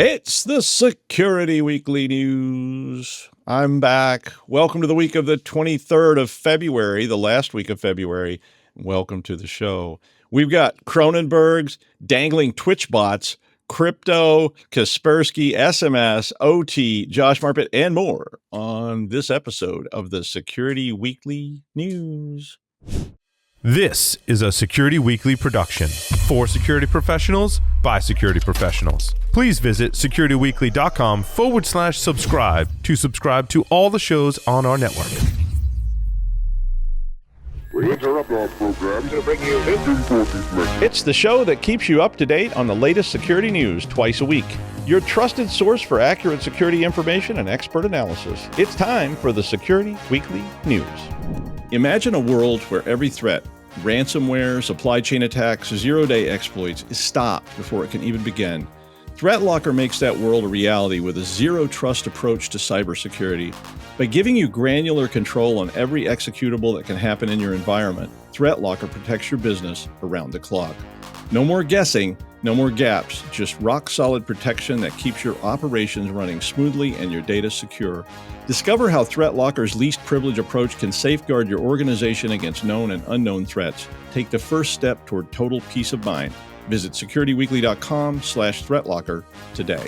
It's the Security Weekly News. I'm back. Welcome to the week of the 23rd of February, the last week of February. Welcome to the show. We've got Cronenbergs, Dangling Twitchbots, Crypto, Kaspersky, SMS, OT, Josh Marpet, and more on this episode of the Security Weekly News. This is a Security Weekly production for security professionals by security professionals. Please visit securityweekly.com/subscribe to subscribe to all the shows on our network. We interrupt our program to bring you this important message. It's the show that keeps you up to date on the latest security news twice a week. Your trusted source for accurate security information and expert analysis. It's time for the Security Weekly News. Imagine a world where every threat, ransomware, supply chain attacks, zero-day exploits, is stopped before it can even begin. ThreatLocker makes that world a reality with a zero-trust approach to cybersecurity. By giving you granular control on every executable that can happen in your environment, ThreatLocker protects your business around the clock. No more guessing, no more gaps, just rock-solid protection that keeps your operations running smoothly and your data secure. Discover how ThreatLocker's least privilege approach can safeguard your organization against known and unknown threats. Take the first step toward total peace of mind. Visit securityweekly.com/threatlocker today.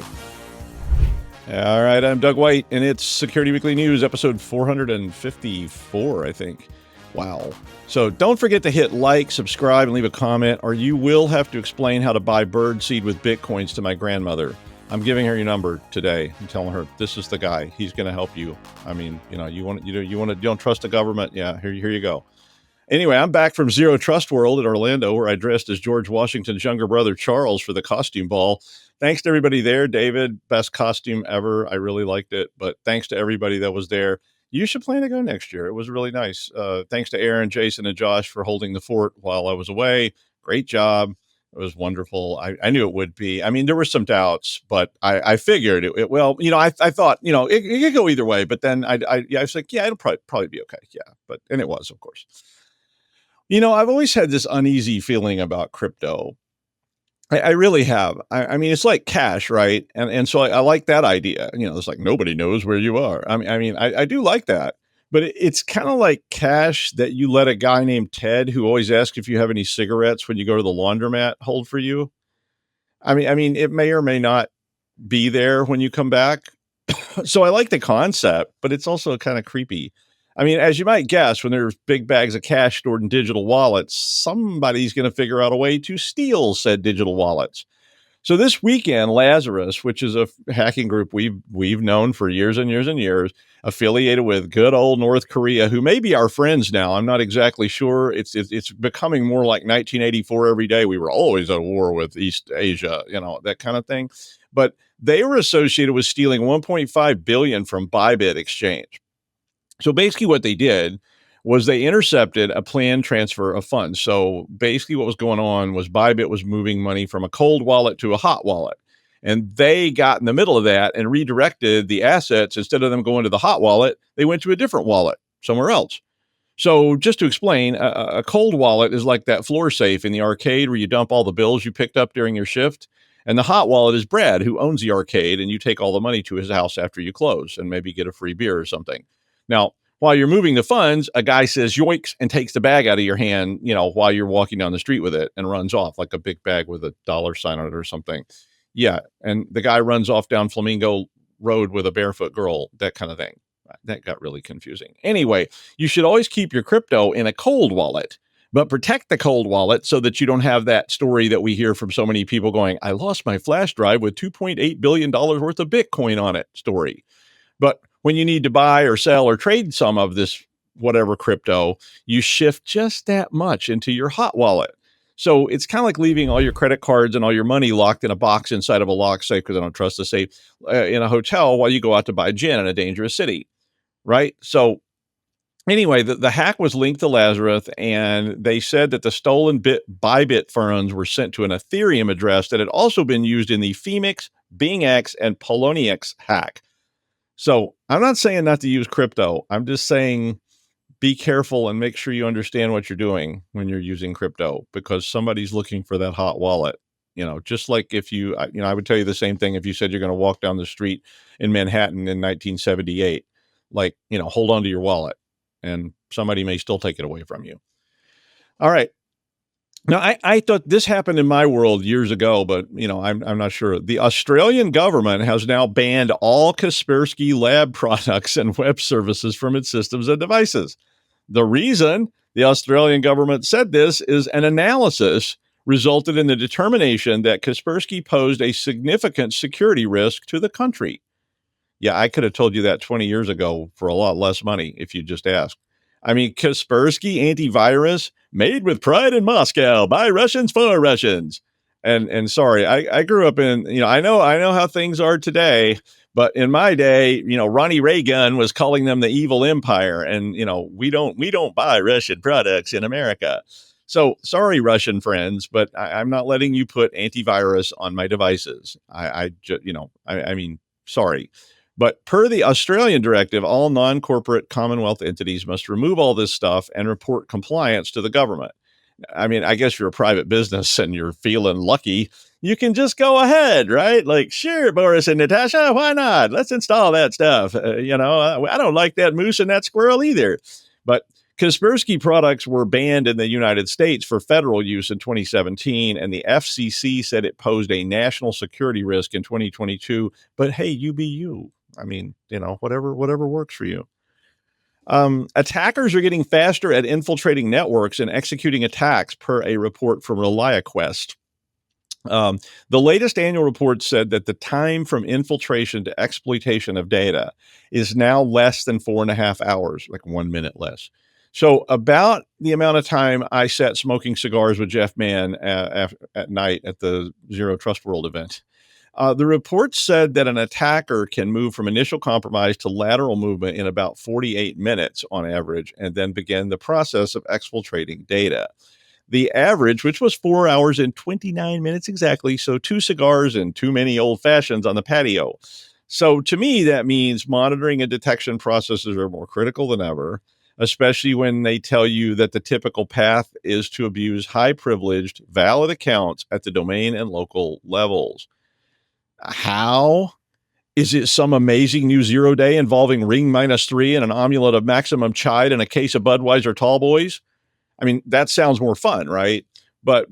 All right, I'm Doug White, and it's Security Weekly News, episode 454, I think. Wow. So don't forget to hit like, subscribe, and leave a comment, or you will have to explain how to buy birdseed with bitcoins to my grandmother. I'm giving her your number today and telling her this is the guy. He's going to help you. I mean, you don't trust the government. Yeah, here you go. Anyway, I'm back from Zero Trust World in Orlando, where I dressed as George Washington's younger brother, Charles, for the costume ball. Thanks to everybody there. David, best costume ever. I really liked it. But thanks to everybody that was there. You should plan to go next year. It was really nice. Thanks to Aaron, Jason, and Josh for holding the fort while I was away. Great job. It was wonderful. I knew it would be. I mean, there were some doubts, but I figured it. Well, I thought, it could go either way. But then I was like, yeah, it'll probably be okay. Yeah, and it was, of course. I've always had this uneasy feeling about crypto. I really have. I mean, it's like cash, right? And so I like that idea. It's like nobody knows where you are. I do like that. But it's kind of like cash that you let a guy named Ted, who always asks if you have any cigarettes when you go to the laundromat, hold for you. I mean, it may or may not be there when you come back. So I like the concept, but it's also kind of creepy. I mean, as you might guess, when there's big bags of cash stored in digital wallets, somebody's going to figure out a way to steal said digital wallets. So this weekend, Lazarus, which is a hacking group we've known for years and years and years, affiliated with good old North Korea, who may be our friends now. I'm not exactly sure. It's becoming more like 1984 every day. We were always at war with East Asia, that kind of thing. But they were associated with stealing $1.5 billion from Bybit Exchange. So basically what they did was they intercepted a planned transfer of funds. So basically what was going on was Bybit was moving money from a cold wallet to a hot wallet. And they got in the middle of that and redirected the assets. Instead of them going to the hot wallet, they went to a different wallet somewhere else. So just to explain, a cold wallet is like that floor safe in the arcade where you dump all the bills you picked up during your shift. And the hot wallet is Brad, who owns the arcade, and you take all the money to his house after you close and maybe get a free beer or something. Now, while you're moving the funds, a guy says yoinks and takes the bag out of your hand, while you're walking down the street with it and runs off like a big bag with a dollar sign on it or something. Yeah. And the guy runs off down Flamingo Road with a barefoot girl, that kind of thing. That got really confusing. Anyway, you should always keep your crypto in a cold wallet, but protect the cold wallet so that you don't have that story that we hear from so many people going, I lost my flash drive with $2.8 billion worth of Bitcoin on it story. But when you need to buy or sell or trade some of this whatever crypto, you shift just that much into your hot wallet. So it's kind of like leaving all your credit cards and all your money locked in a box inside of a lock safe, because I don't trust the safe, in a hotel while you go out to buy gin in a dangerous city, right? So anyway, the hack was linked to Lazarus, and they said that the stolen Bybit funds were sent to an Ethereum address that had also been used in the Phoenix, BingX, and Poloniex hack. So I'm not saying not to use crypto. I'm just saying be careful and make sure you understand what you're doing when you're using crypto, because somebody's looking for that hot wallet. Just like if I would tell you the same thing if you said you're going to walk down the street in Manhattan in 1978, like, hold on to your wallet and somebody may still take it away from you. All right. Now, I thought this happened in my world years ago, but, I'm not sure. The Australian government has now banned all Kaspersky lab products and web services from its systems and devices. The reason the Australian government said this is an analysis resulted in the determination that Kaspersky posed a significant security risk to the country. Yeah, I could have told you that 20 years ago for a lot less money if you just asked. I mean, Kaspersky antivirus made with pride in Moscow by Russians for Russians. And sorry, I grew up in, I know how things are today, but in my day, Ronnie Reagan was calling them the evil empire. And, we don't buy Russian products in America. So sorry, Russian friends, but I'm not letting you put antivirus on my devices. I mean, sorry. But per the Australian directive, all non-corporate Commonwealth entities must remove all this stuff and report compliance to the government. I mean, I guess you're a private business and you're feeling lucky. You can just go ahead, right? Like, sure, Boris and Natasha, why not? Let's install that stuff. I don't like that moose and that squirrel either. But Kaspersky products were banned in the United States for federal use in 2017, and the FCC said it posed a national security risk in 2022. But hey, you be you. I mean, whatever works for you. Attackers are getting faster at infiltrating networks and executing attacks, per a report from ReliaQuest. The latest annual report said that the time from infiltration to exploitation of data is now less than 4.5 hours, like 1 minute less. So about the amount of time I sat smoking cigars with Jeff Mann at night at the Zero Trust World event. The report said that an attacker can move from initial compromise to lateral movement in about 48 minutes on average, and then begin the process of exfiltrating data. The average, which was 4 hours and 29 minutes exactly, so 2 cigars and too many old fashions on the patio. So to me, that means monitoring and detection processes are more critical than ever, especially when they tell you that the typical path is to abuse high-privileged, valid accounts at the domain and local levels. How? Is it some amazing new 0 day involving ring -3 and an amulet of maximum chide and a case of Budweiser tall boys? I mean, that sounds more fun, right? But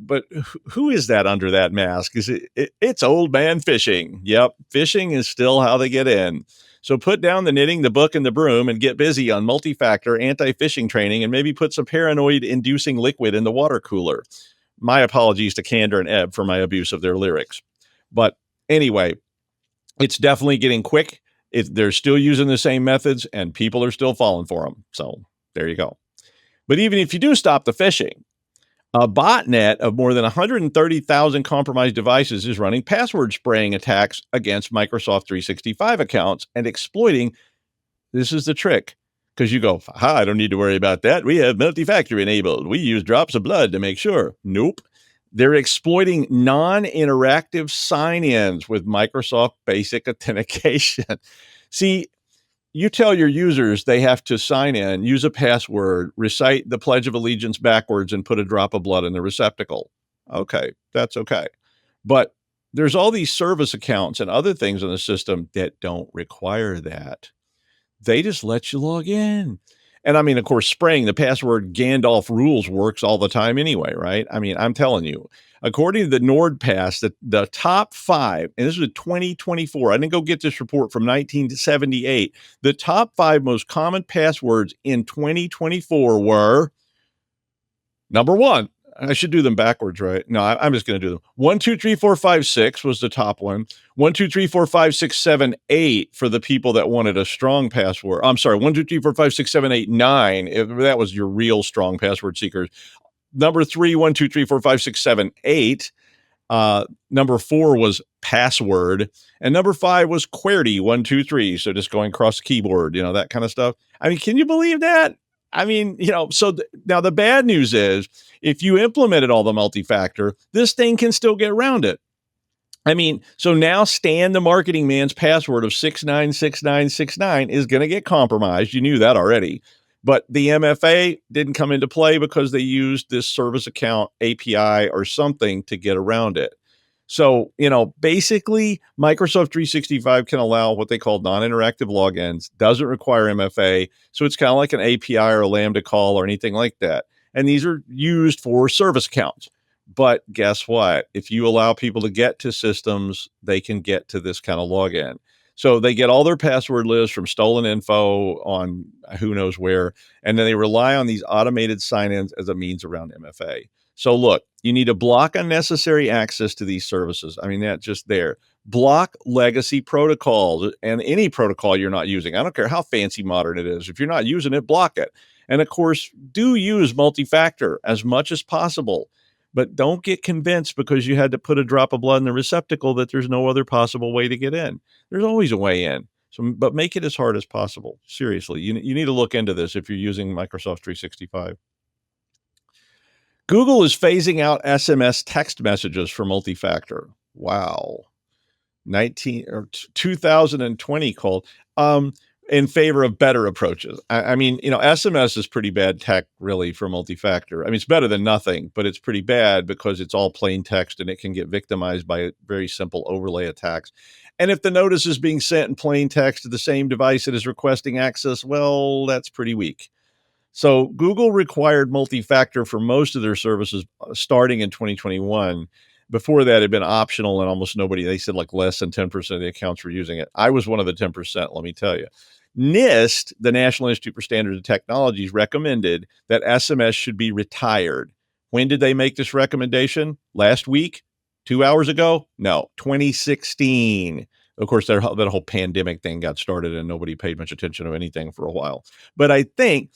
who is that under that mask? Is it's old man phishing. Yep, phishing is still how they get in. So put down the knitting, the book, and the broom and get busy on multi-factor anti-phishing training, and maybe put some paranoid-inducing liquid in the water cooler. My apologies to Candor and Ebb for my abuse of their lyrics. But anyway, it's definitely getting quick. They're still using the same methods, and people are still falling for them. So there you go. But even if you do stop the phishing, a botnet of more than 130,000 compromised devices is running password spraying attacks against Microsoft 365 accounts and exploiting. This is the trick, because you go, I don't need to worry about that. We have multi-factor enabled. We use drops of blood to make sure. Nope. They're exploiting non-interactive sign-ins with Microsoft Basic Authentication. See, you tell your users they have to sign in, use a password, recite the Pledge of Allegiance backwards, and put a drop of blood in the receptacle. Okay, that's okay. But there's all these service accounts and other things in the system that don't require that. They just let you log in. And I mean, of course, spraying the password Gandalf rules works all the time anyway, right? I mean, I'm telling you, according to the NordPass, the top 5, and this was 2024, I didn't go get this report from 1978, the top 5 most common passwords in 2024 were, number 1, I should do them backwards, right? No, I'm just going to do them. 1, 2, 3, 4, 5, 6 was the top one. 1, 2, 3, 4, 5, 6, 7, 8 for the people that wanted a strong password. I'm sorry, 1, 2, 3, 4, 5, 6, 7, 8, 9. If that was your real strong password seekers. Number 3, 1, 2, 3, 4, 5, 6, 7, 8. Number 4 was password. And number 5 was QWERTY, 1, 2, 3. So just going across the keyboard, that kind of stuff. I mean, can you believe that? I mean, so now the bad news is if you implemented all the multi-factor, this thing can still get around it. I mean, so now Stan, the marketing man's password of 696969 is going to get compromised. You knew that already. But the MFA didn't come into play because they used this service account API or something to get around it. So, basically Microsoft 365 can allow what they call non-interactive logins, doesn't require MFA. So it's kind of like an API or a Lambda call or anything like that. And these are used for service accounts. But guess what? If you allow people to get to systems, they can get to this kind of login. So they get all their password lists from stolen info on who knows where, and then they rely on these automated sign-ins as a means around MFA. So look, you need to block unnecessary access to these services. I mean, that's just there. Block legacy protocols and any protocol you're not using. I don't care how fancy modern it is. If you're not using it, block it. And of course, do use multi-factor as much as possible. But don't get convinced because you had to put a drop of blood in the receptacle that there's no other possible way to get in. There's always a way in. So, but make it as hard as possible. Seriously, you need to look into this if you're using Microsoft 365. Google is phasing out SMS text messages for multi-factor. Wow. 2020 called in favor of better approaches. I mean, SMS is pretty bad tech really for multi-factor. I mean, it's better than nothing, but it's pretty bad because it's all plain text and it can get victimized by very simple overlay attacks. And if the notice is being sent in plain text to the same device that is requesting access, well, that's pretty weak. So Google required multi-factor for most of their services starting in 2021. Before that, it had been optional and almost nobody, they said like less than 10% of the accounts were using it. I was one of the 10%, let me tell you. NIST, the National Institute for Standards and Technologies, recommended that SMS should be retired. When did they make this recommendation? Last week? 2 hours ago? No, 2016. Of course, that whole pandemic thing got started and nobody paid much attention to anything for a while. But I think,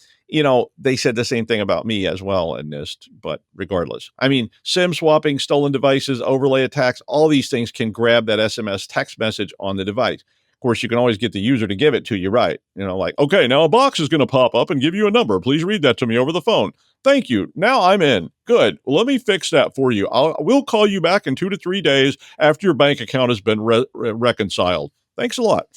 they said the same thing about me as well in NIST, but regardless. I mean, SIM swapping, stolen devices, overlay attacks, all these things can grab that SMS text message on the device. Of course, you can always get the user to give it to you, right? Like, okay, now a box is going to pop up and give you a number. Please read that to me over the phone. Thank you. Now I'm in. Good. Well, let me fix that for you. We'll call you back in 2 to 3 days after your bank account has been reconciled. Thanks a lot.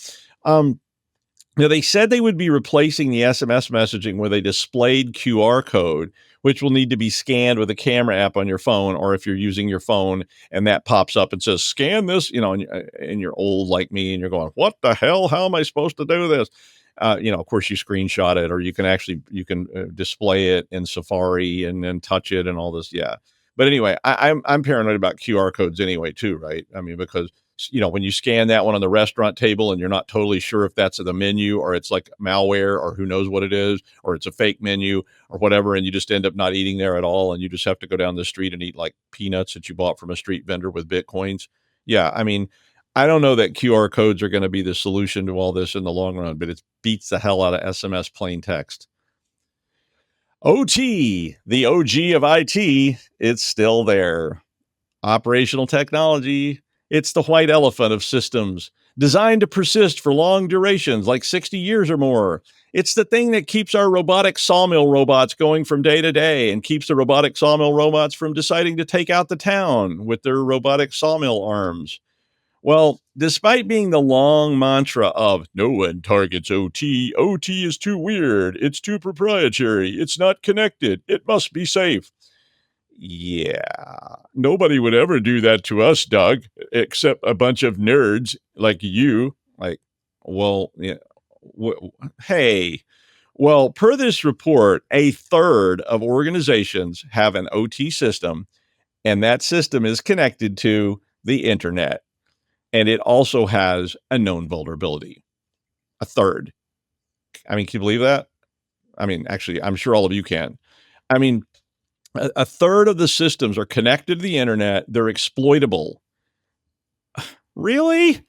Now, they said they would be replacing the SMS messaging with a displayed QR code, which will need to be scanned with a camera app on your phone, or if you're using your phone and that pops up and says, scan this, and you're old like me and you're going, what the hell? How am I supposed to do this? Of course, you screenshot it, or you can display it in Safari and then touch it and all this. Yeah. But anyway, I'm paranoid about QR codes anyway, too, right? I mean, because when you scan that one on the restaurant table and you're not totally sure if that's the menu or it's like malware or who knows what it is, or it's a fake menu or whatever, and you just end up not eating there at all. And you just have to go down the street and eat like peanuts that you bought from a street vendor with Bitcoins. Yeah. I mean, I don't know that QR codes are going to be the solution to all this in the long run, but it beats the hell out of SMS plain text. OT, the OG of IT, it's still there. Operational technology. It's the white elephant of systems, designed to persist for long durations, like 60 years or more. It's the thing that keeps our robotic sawmill robots going from day to day and keeps the robotic sawmill robots from deciding to take out the town with their robotic sawmill arms. Well, despite being the long mantra of no one targets OT, OT is too weird, it's too proprietary, it's not connected, it must be safe. Yeah, nobody would ever do that to us, Doug, except a bunch of nerds like you. Like, well, yeah, hey, well, per this report, a third of organizations have an OT system, and that system is connected to the internet, and it also has a known vulnerability. A third. I mean, can you believe that? I mean, actually, I'm sure all of you can. I mean, a third of the systems are connected to the internet. They're exploitable. Really?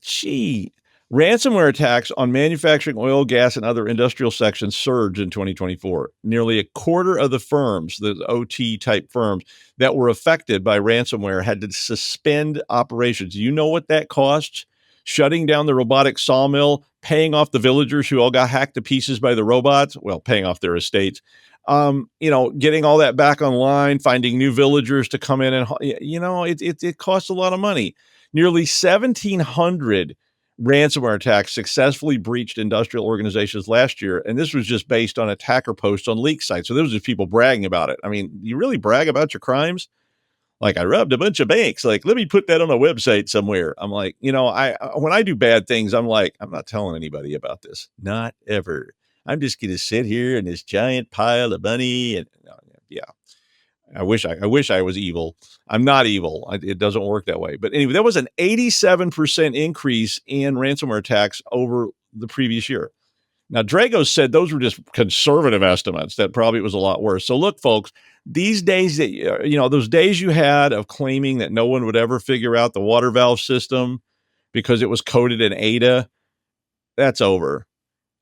Gee. Ransomware attacks on manufacturing, oil, gas, and other industrial sections surged in 2024. Nearly a quarter of the firms, the OT type firms that were affected by ransomware, had to suspend operations. You know what that costs? Shutting down the robotic sawmill, paying off the villagers who all got hacked to pieces by the robots, well, paying off their estates, getting all that back online, finding new villagers to come in and, it costs a lot of money. Nearly 1,700 ransomware attacks successfully breached industrial organizations last year. And this was just based on attacker posts on leak sites. So there was just people bragging about it. I mean, you really brag about your crimes? Like, I robbed a bunch of banks. Like, let me put that on a website somewhere. I'm like, when I do bad things, I'm like, I'm not telling anybody about this. Not ever. I'm just going to sit here in this giant pile of money. And yeah, I wish I was evil. I'm not evil. It doesn't work that way. But anyway, that was an 87% increase in ransomware attacks over the previous year. Now, Drago said those were just conservative estimates, that probably it was a lot worse. So look, folks, these days that, those days you had of claiming that no one would ever figure out the water valve system because it was coded in Ada, that's over.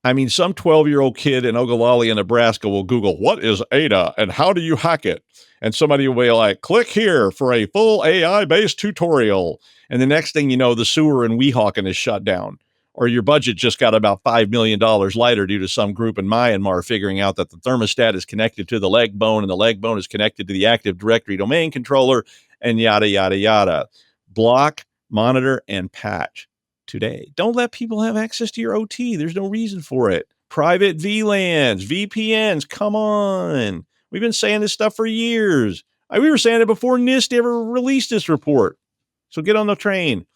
I mean, some 12-year-old kid in Ogallala, Nebraska will Google, what is Ada and how do you hack it? And somebody will be like, click here for a full AI-based tutorial. And the next thing you know, the sewer in Weehawken is shut down. Or your budget just got about $5 million lighter due to some group in Myanmar figuring out that the thermostat is connected to the leg bone and the leg bone is connected to the Active Directory domain controller, and yada, yada, yada. Block, monitor, and patch today. Don't let people have access to your OT. There's no reason for it. Private VLANs, VPNs, come on. We've been saying this stuff for years. We were saying it before NIST ever released this report. So get on the train.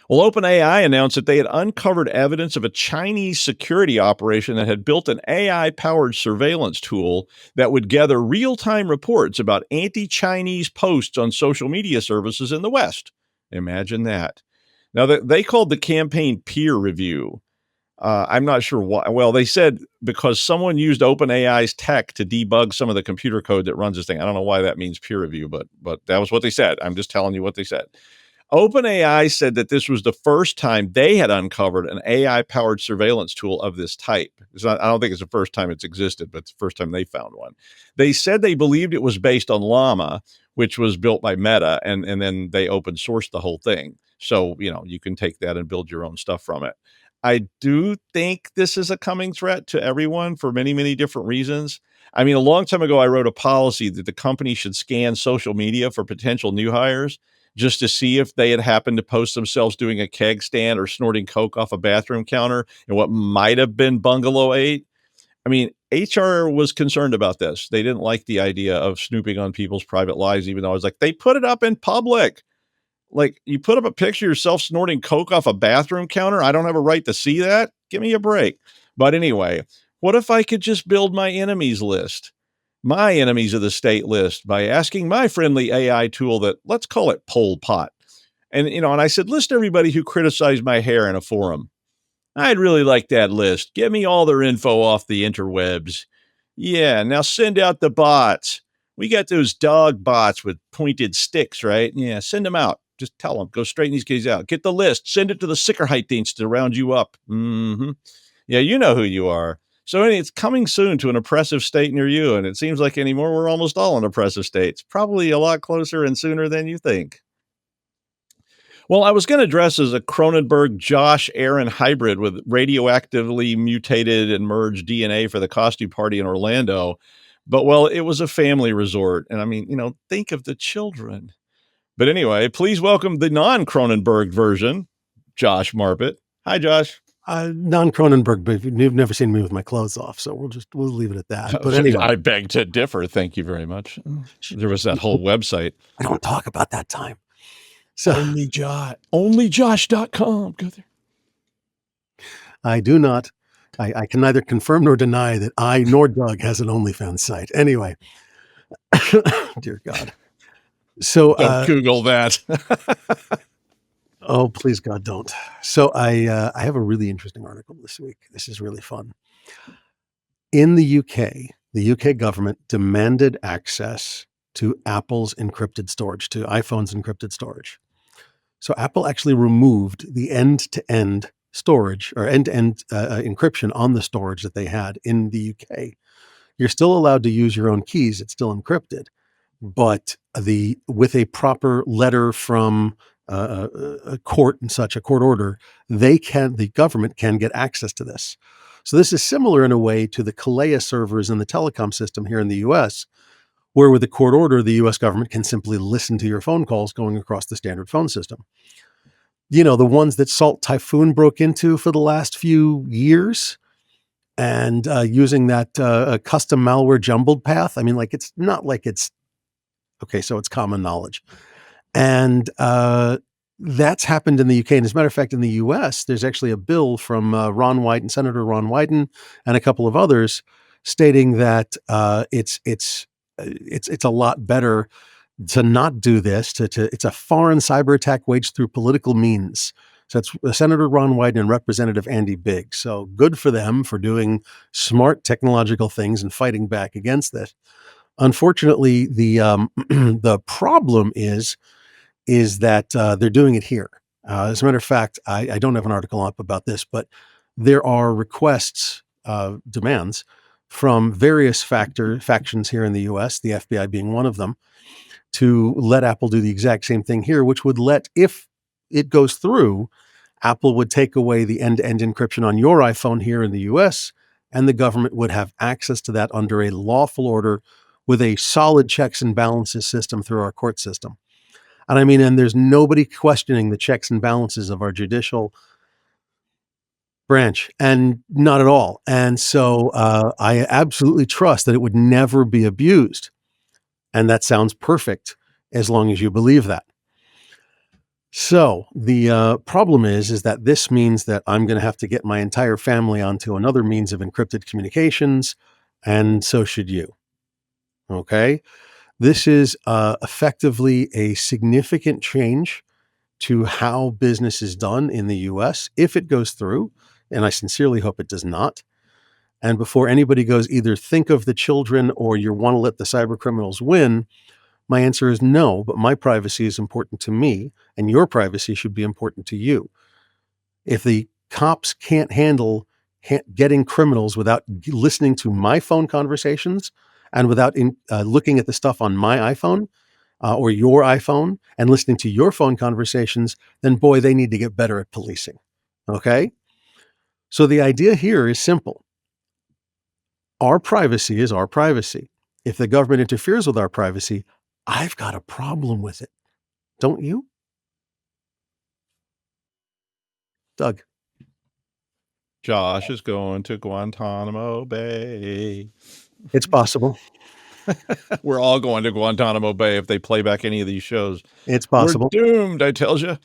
Well, OpenAI announced that they had uncovered evidence of a Chinese security operation that had built an AI-powered surveillance tool that would gather real-time reports about anti-Chinese posts on social media services in the West. Imagine that. Now, they called the campaign peer review. I'm not sure why. Well, they said because someone used OpenAI's tech to debug some of the computer code that runs this thing. I don't know why that means peer review, but that was what they said. I'm just telling you what they said. OpenAI said that this was the first time they had uncovered an AI-powered surveillance tool of this type. I don't think it's the first time it's existed, but it's the first time they found one. They said they believed it was based on Llama, which was built by Meta, and then they open sourced the whole thing. So, you can take that and build your own stuff from it. I do think this is a coming threat to everyone for many, many different reasons. I mean, a long time ago, I wrote a policy that the company should scan social media for potential new hires just to see if they had happened to post themselves doing a keg stand or snorting coke off a bathroom counter and what might have been Bungalow 8. I mean, HR was concerned about this. They didn't like the idea of snooping on people's private lives, even though I was like, they put it up in public. Like, you put up a picture of yourself snorting coke off a bathroom counter. I don't have a right to see that. Give me a break. But anyway, what if I could just build my enemies list? My enemies of the state list by asking my friendly AI tool that, let's call it Pol Pot. And, and I said, list everybody who criticized my hair in a forum. I'd really like that list. Get me all their info off the interwebs. Yeah, now send out the bots. We got those dog bots with pointed sticks, right? Yeah, send them out. Just tell them, go straighten these guys out. Get the list. Send it to the Sicherheitsdienst to round you up. Mm-hmm. Yeah, you know who you are. So it's coming soon to an oppressive state near you, and it seems like anymore we're almost all in oppressive states. Probably a lot closer and sooner than you think. Well, I was going to dress as a Cronenberg Josh Aaron hybrid with radioactively mutated and merged DNA for the costume party in Orlando, but well, it was a family resort, and I mean, think of the children. But anyway, please welcome the non-Cronenberg version, Josh Marpet. Hi, Josh. Non-Cronenberg, but you've never seen me with my clothes off, so we'll leave it at that. But anyway, I beg to differ. Thank you very much. There was that whole website. I don't talk about that time. So onlyjosh.com. Go there. I do not. I can neither confirm nor deny that I nor Doug has an OnlyFans site. Anyway, dear God. So don't Google that. Oh, please, God, don't. So I have a really interesting article this week. This is really fun. In the UK government demanded access to Apple's encrypted storage, to iPhone's encrypted storage. So Apple actually removed the end-to-end storage or end-to-end encryption on the storage that they had in the UK. You're still allowed to use your own keys. It's still encrypted. But with a proper letter from a court and such, a court order, the government can get access to this. So this is similar in a way to the Kalea servers in the telecom system here in the US, where with a court order, the US government can simply listen to your phone calls going across the standard phone system. The ones that Salt Typhoon broke into for the last few years and using that custom malware jumbled path. I mean, it's not like it's Okay, so it's common knowledge. And that's happened in the UK. And as a matter of fact, in the US, there's actually a bill from Ron Wyden, Senator Ron Wyden, and a couple of others stating that it's a lot better to not do this. It's a foreign cyber attack waged through political means. So it's Senator Ron Wyden and Representative Andy Biggs. So good for them for doing smart technological things and fighting back against this. Unfortunately, the the problem is that they're doing it here. As a matter of fact, I don't have an article up about this, but there are requests, demands from various factions here in the U.S., the FBI being one of them, to let Apple do the exact same thing here, which would let, if it goes through, Apple would take away the end-to-end encryption on your iPhone here in the US, and the government would have access to that under a lawful order with a solid checks and balances system through our court system. And I mean, and there's nobody questioning the checks and balances of our judicial branch, and not at all. And so I absolutely trust that it would never be abused. And that sounds perfect as long as you believe that. So the problem is that this means that I'm going to have to get my entire family onto another means of encrypted communications, and so should you. Okay? This is effectively a significant change to how business is done in the US if it goes through, and I sincerely hope it does not. And before anybody goes, either think of the children or you want to let the cyber criminals win, my answer is no, but my privacy is important to me, and your privacy should be important to you. If the cops can't handle getting criminals without listening to my phone conversations and without looking at the stuff on my iPhone or your iPhone and listening to your phone conversations, then boy, they need to get better at policing. Okay? So the idea here is simple. Our privacy is our privacy. If the government interferes with our privacy, I've got a problem with it. Don't you? Doug. Josh is going to Guantanamo Bay. It's possible. We're all going to Guantanamo Bay if they play back any of these shows. It's possible. We're doomed, I tells you.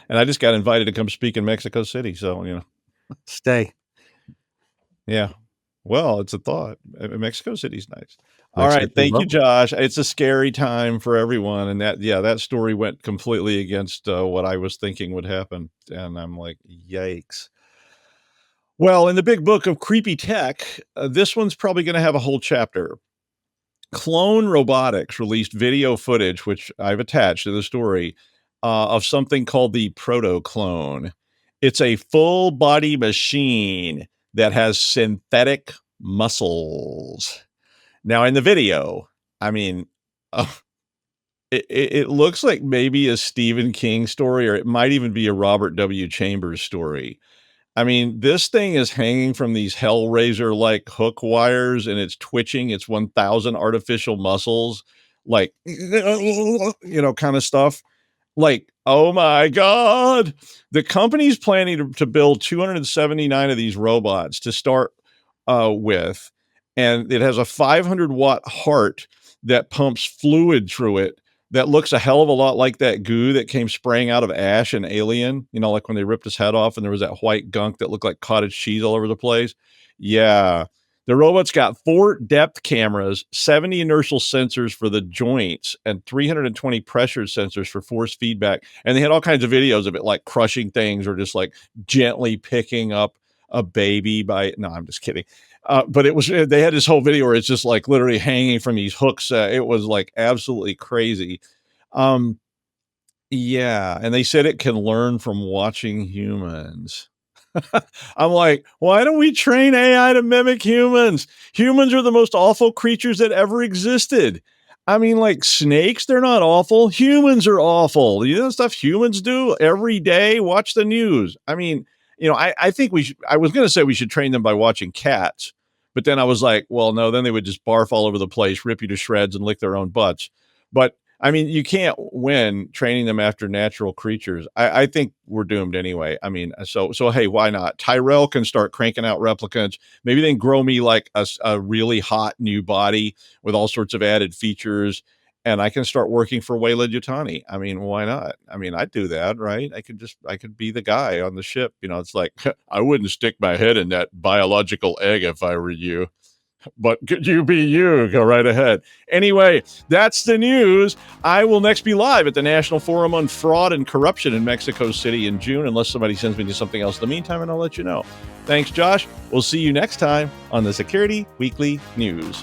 And I just got invited to come speak in Mexico City, so, you know. Stay. Yeah. Well, it's a thought. Mexico City's nice. All right. Thank you, Josh. It's a scary time for everyone. And that story went completely against what I was thinking would happen. And I'm like, yikes. Well, in the big book of creepy tech, this one's probably going to have a whole chapter. Clone Robotics released video footage, which I've attached to the story, of something called the proto-clone. It's a full body machine that has synthetic muscles. Now, in the video, I mean, it looks like maybe a Stephen King story, or it might even be a Robert W. Chambers story. I mean, this thing is hanging from these Hellraiser-like hook wires, and it's twitching its 1,000 artificial muscles, like, you know, kind of stuff. Like, oh my God. The company's planning to build 279 of these robots to start with. And it has a 500-watt heart that pumps fluid through it that looks a hell of a lot like that goo that came spraying out of Ash and Alien. You know, like when they ripped his head off and there was that white gunk that looked like cottage cheese all over the place. Yeah. The robot's got 4 depth cameras, 70 inertial sensors for the joints, and 320 pressure sensors for force feedback. And they had all kinds of videos of it, like crushing things or just like gently picking up a baby by, no, I'm just kidding. But they had this whole video where it's just like literally hanging from these hooks. It was like absolutely crazy. Yeah. And they said it can learn from watching humans. I'm like, why don't we train AI to mimic humans? Humans are the most awful creatures that ever existed. I mean, like snakes, they're not awful. Humans are awful. You know the stuff humans do every day? Watch the news. I mean, you know, I think I was going to say we should train them by watching cats, but then I was like, well, no, then they would just barf all over the place, rip you to shreds and lick their own butts. But I mean, you can't win training them after natural creatures. I think we're doomed anyway. I mean, so hey, why not? Tyrell can start cranking out replicants. Maybe they can grow me like a really hot new body with all sorts of added features, and I can start working for Wayland Yutani. I mean, why not? I mean, I'd do that, right? I could be the guy on the ship. You know, it's like, I wouldn't stick my head in that biological egg if I were you. But could you be you? Go right ahead. Anyway, that's the news. I will next be live at the National Forum on Fraud and Corruption in Mexico City in June, unless somebody sends me to something else in the meantime, and I'll let you know. Thanks, Josh. We'll see you next time on the Security Weekly News.